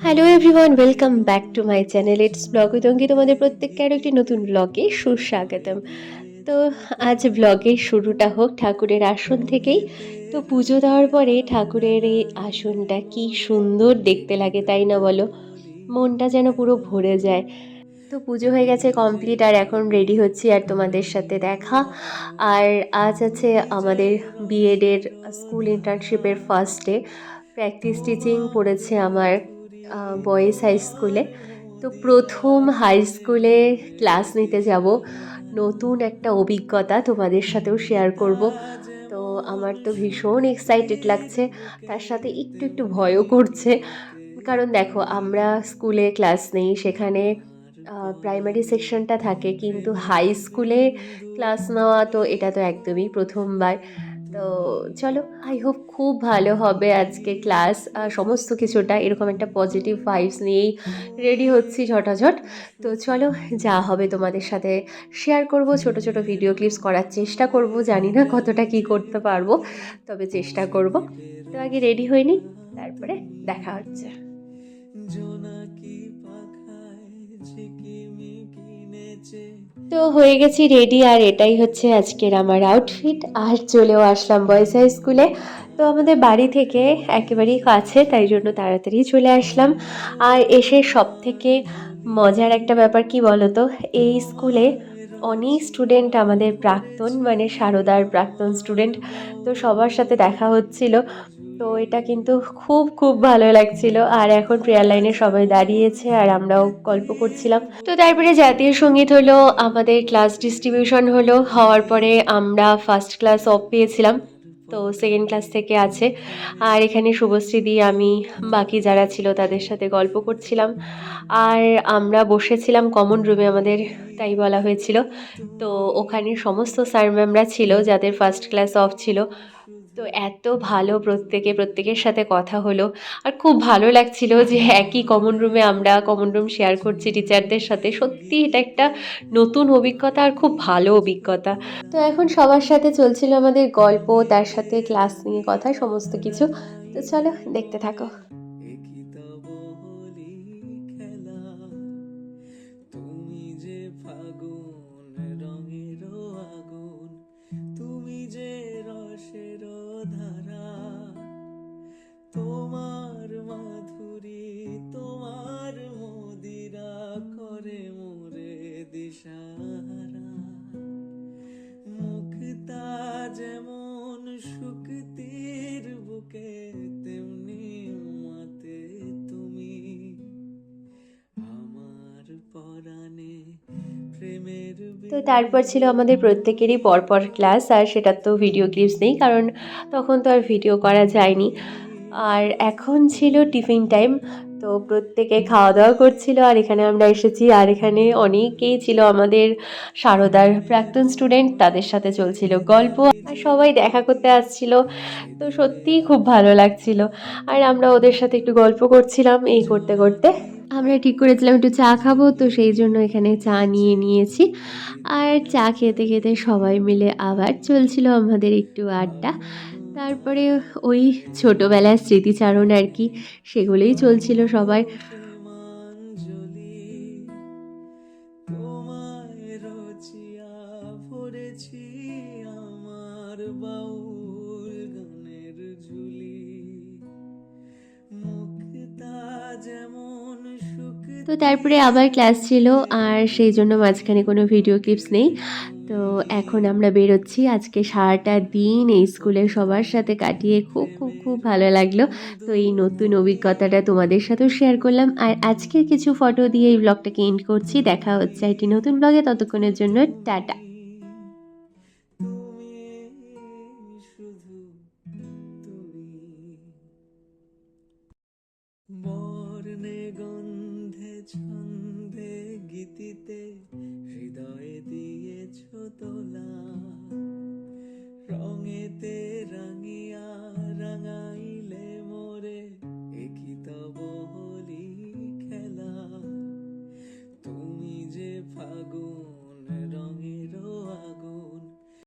Hello everyone, welcome back to my channel it's blog with Anki. তোমাদের প্রত্যেককে আরও একটি নতুন ব্লগে সুস্বাগতম। তো আজ ব্লগের শুরুটা হোক ঠাকুরের আসন থেকেই। তো পুজো দেওয়ার পরে ঠাকুরের এই আসনটা কি সুন্দর দেখতে লাগে, তাই না বলো? মনটা যেন পুরো ভরে যায়। তো পুজো হয়ে গেছে কমপ্লিট, আর এখন রেডি হচ্ছি আর তোমাদের সাথে দেখা। আর আজ আছে আমাদের বিএডের স্কুল ইন্টার্নশিপের ফার্স্ট ডে। প্র্যাকটিস টিচিং পড়েছে আমার বয়েজ হাই স্কুলে। তো প্রথম হাই স্কুলে ক্লাস নিতে যাব, নতুন একটা অভিজ্ঞতা তোমাদের সাথেও শেয়ার করব। তো আমার তো ভীষণ এক্সাইটেড লাগছে, তার সাথে একটু একটু ভয়ও করছে। কারণ দেখো, আমরা স্কুলে ক্লাস নেই, সেখানে প্রাইমারি সেকশনটা থাকে, কিন্তু হাই স্কুলে ক্লাস নেওয়া তো এটা তো একদমই প্রথমবার। তো চলো, আই হোপ খুব ভালো হবে আজকে ক্লাস। সমস্ত কিছুটা এরকম একটা পজিটিভ ভাইবস নিয়েই রেডি হচ্ছি ঝটাঝট। তো চলো, যা হবে তোমাদের সাথে শেয়ার করব, ছোট ছোট ভিডিও ক্লিপস করার চেষ্টা করব। জানি না কতটা কি করতে পারবো, তবে চেষ্টা করব। তো আগে রেডি হয়ে নিই, তারপরে দেখা হচ্ছে। তো হয়ে গেছি রেডি, আর এটাই হচ্ছে আজকের আমার আউটফিট। আর চলেও আসলাম বয়েজ হাই স্কুলে। তো আমাদের বাড়ি থেকে একেবারেই কাছে, তাই জন্য তাড়াতাড়ি চলে আসলাম। আর এসে সব থেকে মজার একটা ব্যাপার কি বলতো, এই স্কুলে অনেক স্টুডেন্ট আমাদের প্রাক্তন, মানে সারদার প্রাক্তন স্টুডেন্ট। তো সবার সাথে দেখা হচ্ছিল। তো এটা কিন্তু খুব খুব ভালো লাগছিল। আর এখন প্রেয়ার লাইনে সবাই দাঁড়িয়েছে আর আমরাও গল্প করছিলাম। তো তারপরে জাতীয় সঙ্গীত হলো, আমাদের ক্লাস ডিস্ট্রিবিউশন হলো, হওয়ার পরে আমরা ফার্স্ট ক্লাস অফ পেয়েছিলাম। তো সেকেন্ড ক্লাস থেকে আছে। আর এখানে শুভশ্রীদি, আমি, বাকি যারা ছিল তাদের সাথে গল্প করছিলাম। আর আমরা বসেছিলাম কমন রুমে, আমাদের তাই বলা হয়েছিল। তো ওখানে সমস্ত স্যার ম্যামরা ছিল যাদের ফার্স্ট ক্লাস অফ ছিল। তো এত ভালো, প্রত্যেকের সাথে কথা হলো। আর খুব ভালো লাগছিল যে একই কমন রুমে আমরা কমন রুম শেয়ার করছি টিচারদের সাথে। সত্যি এটা একটা নতুন অভিজ্ঞতা আর খুব ভালো অভিজ্ঞতা। তো এখন সবার সাথে চলছিল আমাদের গল্প, তার সাথে ক্লাস নিয়ে কথা, সমস্ত কিছু। তো চলো দেখতে থাকো। তোমার মাধুরী, তোমার মদিরা করে মোরে দিশাহারা। মুক্তা যেমন শুকতির বুকে, তেমনি মাতে তুমি আমার পরাণে প্রেমের। তো তারপর ছিল আমাদের প্রত্যেকেরই পরপর ক্লাস, আর সেটার তো ভিডিও ক্লিপস নেই, কারণ তখন তো আর ভিডিও করা যায়নি। আর এখন ছিল টিফিন টাইম। তো প্রত্যেকে খাওয়া দাওয়া করছিল, আর এখানে আমরা এসেছি। আর এখানে অনেকেই ছিল আমাদের সারদার প্রাক্তন স্টুডেন্ট, তাদের সাথে চলছিল গল্প, আর সবাই দেখা করতে আসছিল। তো সত্যিই খুব ভালো লাগছিল। আর আমরা ওদের সাথে একটু গল্প করছিলাম। এই করতে করতে আমরা ঠিক করেছিলাম একটু চা খাবো, তো সেই জন্য এখানে চা নিয়ে নিয়েছি। আর চা খেতে খেতে সবাই মিলে আবার চলছিল আমাদের একটু আড্ডা। তারপরে ওই ছোটোবেলার স্মৃতিচারণ আর কি, সেগুলোই চলছিল সবার। তোমায় রচিয়া ভরেছি আমার বাউল গানের ঝুলি। মুক্তা যেমন তো তারপরে আবার ক্লাস ছিল, আর সেই জন্য মাঝখানে কোনো ভিডিও ক্লিপস নেই। তো এখন আমরা বেরোচ্ছি। আজকে সারাটা দিন এই স্কুলে সবার সাথে কাটিয়ে খুব খুব খুব ভালো লাগলো। তো এই নতুন অভিজ্ঞতাটা তোমাদের সাথেও শেয়ার করলাম। আর আজকের কিছু ফটো দিয়ে এই ব্লগটাকে এন্ড করছি। দেখা হচ্ছে একটি নতুন ব্লগে, ততক্ষণের জন্য টাটা।